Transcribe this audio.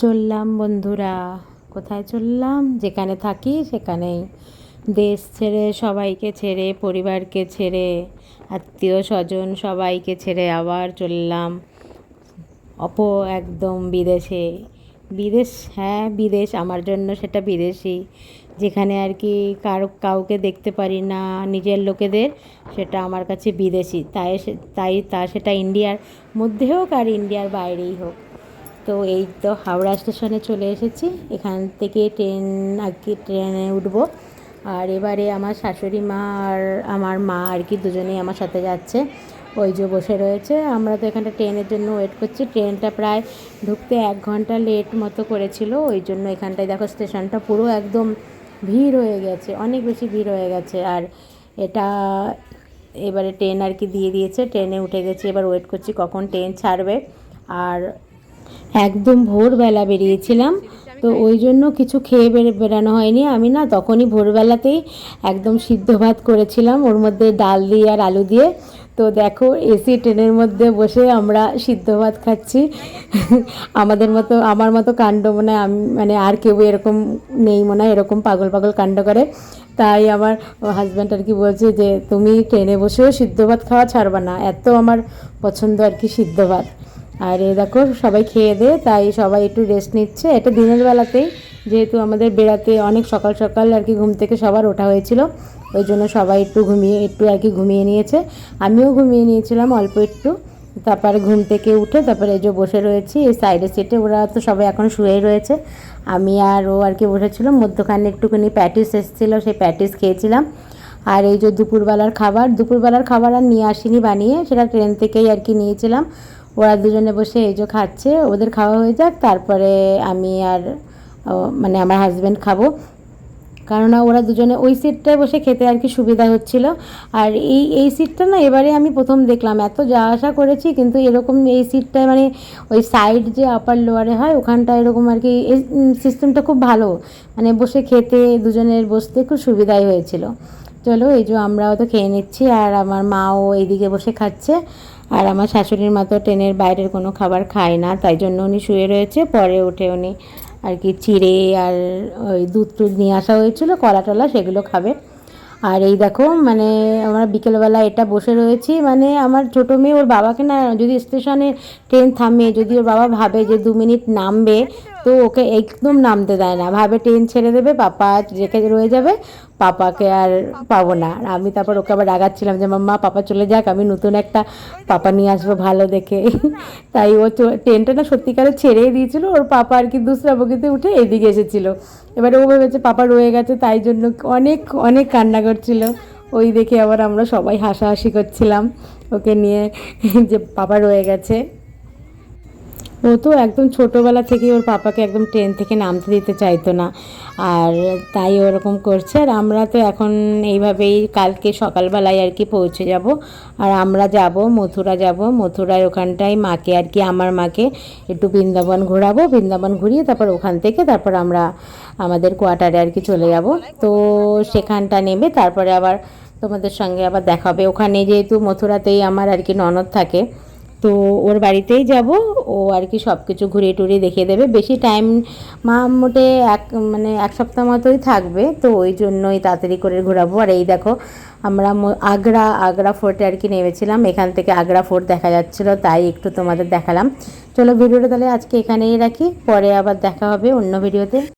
চললাম বন্ধুরা, কোথায় চললাম? যেখানে থাকি সেখানেই। দেশ ছেড়ে, সবাইকে ছেড়ে, পরিবারকে ছেড়ে, আত্মীয় স্বজন সবাইকে ছেড়ে আবার চললাম একদম বিদেশে। বিদেশ, হ্যাঁ বিদেশ, আমার জন্য সেটা বিদেশই। যেখানে আর কি কাউকে দেখতে পারি না নিজের লোকেদের, সেটা আমার কাছে বিদেশি। সেটা ইন্ডিয়ার মধ্যে হোক আর ইন্ডিয়ার বাইরেই হোক। তো এই তো হাওড়া স্টেশনে চলে এসেছি। এখান থেকে ট্রেনে উঠবো। আর এবারে আমার শাশুড়ি মা আর আমার মা আর কি দুজনেই আমার সাথে যাচ্ছে। ওই যে বসে রয়েছে। আমরা তো এখানটা ট্রেনের জন্য ওয়েট করছি। ট্রেনটা প্রায় ঢুকতে 1 ঘন্টা লেট মতো করেছিল। ওই জন্য এখানটায় দেখো স্টেশনটা পুরো একদম ভিড় হয়ে গেছে, অনেক বেশি ভিড় হয়ে গেছে। আর এটা এবারে ট্রেন আর কি দিয়ে দিয়েছে, ট্রেনে উঠে গেছি। এবার ওয়েট করছি কখন ট্রেন ছাড়বে। আর একদম ভোরবেলা বেরিয়েছিলাম, তো ওই জন্য কিছু খেয়ে বেরানো হয়নি। আমি না তখনই ভোরবেলাতেই একদম সিদ্ধ ভাত করেছিলাম, ওর মধ্যে ডাল দিয়ে আর আলু দিয়ে। তো দেখো এসি ট্রেনের মধ্যে বসে আমরা সিদ্ধ ভাত খাচ্ছি। আমার মতো কাণ্ড মনে হয় মানে আর কেউ এরকম নেই, মনে হয় এরকম পাগল পাগল কাণ্ড করে। তাই আমার হাজব্যান্ড আর কি বলছে যে তুমি ট্রেনে বসেও সিদ্ধ ভাত খাওয়া ছাড়বা না, এত আমার পছন্দ আর কি সিদ্ধ ভাত। আর এ দেখো সবাই খেয়ে দে, তাই সবাই একটু রেস্ট নিচ্ছে। এটা দিনের বেলাতেই, যেহেতু আমাদের বেড়াতে অনেক সকাল সকাল আর কি ঘুম থেকে সবার ওঠা হয়েছিল, ওই জন্য সবাই একটু আর কি ঘুমিয়ে নিয়েছে। আমিও ঘুমিয়ে নিয়েছিলাম অল্প একটু। তারপরে ঘুম থেকে উঠে তারপরে এই যে বসে রয়েছি এই সাইডের সিটে। ওরা তো সবাই এখন শুয়েই রয়েছে, আমি আর ও আর কি বসেছিলাম। মধ্যখানে একটুখানি প্যাটিস এসেছিলো, সেই প্যাটিস খেয়েছিলাম। আর এই যে দুপুরবেলার খাবার আর নিয়ে আসিনি বানিয়ে, সেটা ট্রেন থেকেই আর কি নিয়েছিলাম। ওরা দুজনে বসে এই যে খাচ্ছে, ওদের খাওয়া হয়ে যাক তারপরে আমি আর মানে আমার হাজব্যান্ড খাবো। কেননা ওরা দুজনে ওই সিটটায় বসে খেতে আর কি সুবিধা হচ্ছিল। আর এই সিটটা না এবারে আমি প্রথম দেখলাম, এত যাওয়া আসা করেছি কিন্তু এরকম এই সিটটায় মানে ওই সাইড যে আপার লোয়ারে হয় ওখানটা এরকম আর কি এই সিস্টেমটা খুব ভালো, মানে বসে খেতে দুজনের বসতে খুব সুবিধাই হয়েছিল। চলো এই যে আমরাও তো খেয়ে নিচ্ছি, আর আমার মাও এইদিকে বসে খাচ্ছে। আর আমার শাশুড়ির মা তো ট্রেনের বাইরের কোনো খাবার খায় না, তাই জন্য উনি শুয়ে রয়েছে। পরে উঠে উনি আর কি চিড়ে আর ওই দুধ নিয়ে আসা হয়েছিল, কলা টলা, সেগুলো খাবে। আর এই দেখো মানে আমরা বিকেলবেলা এটা বসে রয়েছি, মানে আমার ছোটো মেয়ে ওর বাবাকে না, যদি স্টেশনে ট্রেন থামে, যদি ওর বাবা ভাবে যে 2 মিনিট নামবে, তো ওকে একদম নামতে দেয় না, ভাবে ট্রেন ছেড়ে দেবে, পাপা রেখে রয়ে যাবে, পাপাকে আর পাবো না। আর আমি তারপর ওকে আবার রাগাচ্ছিলাম যে মাম্মা পাপা চলে যাক, আমি নতুন একটা পাপা নিয়ে আসবো ভালো দেখে। তাই ও ট্রেনটা না সত্যিকারে ছেড়েই দিয়েছিল, ওর পাপা আর কি দুসরা বগিতে উঠে এদিকে এসেছিলো। এবারে ও ভেবেছে পাপা রয়ে গেছে, তাই জন্য অনেক অনেক কান্না করছিল। ওই দেখে আবার আমরা সবাই হাসাহাসি করছিলাম ওকে নিয়ে, যে পাপা রয়ে গেছে। ও তো একদম ছোটোবেলা থেকে ওর পাপাকে একদম ট্রেন থেকে নামতে দিতে চাইতো না, আর তাই ওরকম করছে। আর আমরা তো এখন এইভাবেই কালকে সকালবেলায় আর কি পৌঁছে যাব। আর আমরা যাব মথুরায়, ওখানটায় মাকে আর কি আমার মাকে একটু বৃন্দাবন ঘোরাবো, বৃন্দাবন ঘুরিয়ে তারপর ওখান থেকে তারপর আমরা আমাদের কোয়ার্টারে আর কি চলে যাব। তো সেখানটা নেবে তারপরে আবার তোমাদের সঙ্গে আবার দেখা হবে। ওখানে যেহেতু মথুরাতেই আমার আর কি ননদ থাকে, তো ওর বাড়িতেই যাব। ও আর কি সব কিছু ঘুরিয়ে টুরিয়ে দেখিয়ে দেবে। বেশি টাইম মোটে এক সপ্তাহ মতোই থাকবে, তো ওই জন্যই তাড়াতাড়ি করে ঘোরাবো। আর এই দেখো আমরা আগ্রা ফোর্টে আর কি নেমেছিলাম, এখান থেকে আগ্রা ফোর্ট দেখা যাচ্ছিলো, তাই একটু তোমাদের দেখালাম। চলো ভিডিওটা তাহলে আজকে এখানেই রাখি, পরে আবার দেখা হবে অন্য ভিডিওতে।